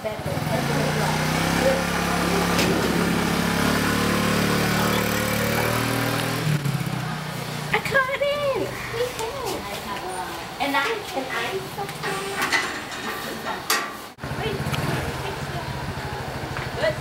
I caught it! We can. And I Good.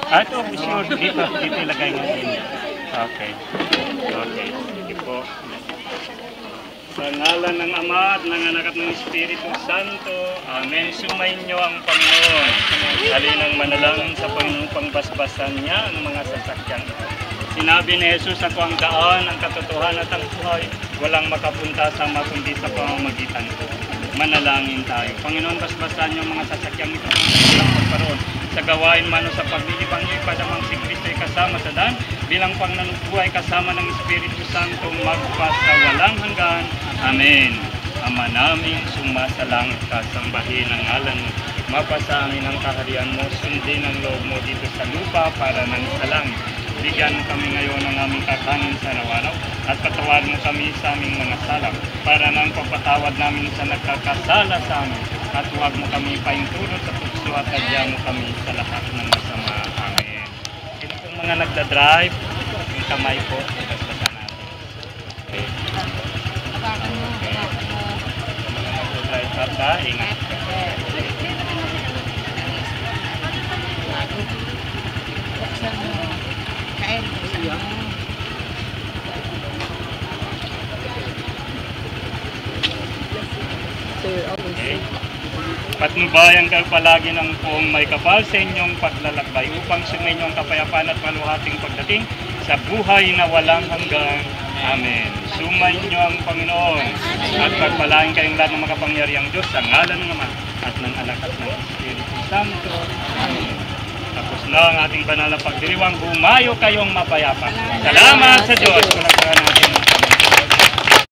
Ito, sure, dito ilagay natin. Okay. Okay. Sige po. Sa ngalan ng Ama at ng Anak at ng Espiritu Santo. Amen. Sumayin niyo ang Panginoon. Halinang manalangin sa Panginoon, pangbasbasan niya ang mga sasakyan. Sinabi ni Jesus, ako ang daan, ang katotohanan at ang buhay. Walang makapunta sa Ama kundi sa pamamagitan ko. Manalangin tayo. Panginoon, basbasan niyo ang mga sasakyan ito bilang pagkaroon sa gawain man o sa paglilibang niyo, ipadamang si Kristo ay kasama sa daan, bilang pangnanubuhay kasama ng Espiritu Santo magpasa walang hanggan. Amen. Ama namin, sumasalangit ka, sambahin ang ngalan mo, mapasa amin ang kaharian mo, sundin ang loob mo dito sa lupa para nang sa langit. Bigyan mo kami ngayon ng aming kakanin sa araw-araw at patawarin mo kami sa aming mga sala para nang papatawad namin sa nagkakasala sa amin at huwag mo kami paintulot sa tukso at tadya mo kami sa lahat ng masama. Amen. Sino pong mga nagdadrive, yung kamay po, basbasan natin. Okay. Mga nagdadrive ka, ingat ka. Okay. Patnubayan kayo palagi ng poong may kapal sa inyong paglalakbay upang sumainyo ang kapayapaan at maluhating pagdating sa buhay na walang hanggan. Amen. Sumainyo ang Panginoon at pagpalain kayong lahat ng makapangyarihang Diyos sa ngalan ng Ama at ng Anak at ng Espiritu Santo. Amen. Tapos na ang ating banal na pagdiriwang. Humayo kayong mapayapa. Salamat sa Diyos. Palakpakan natin.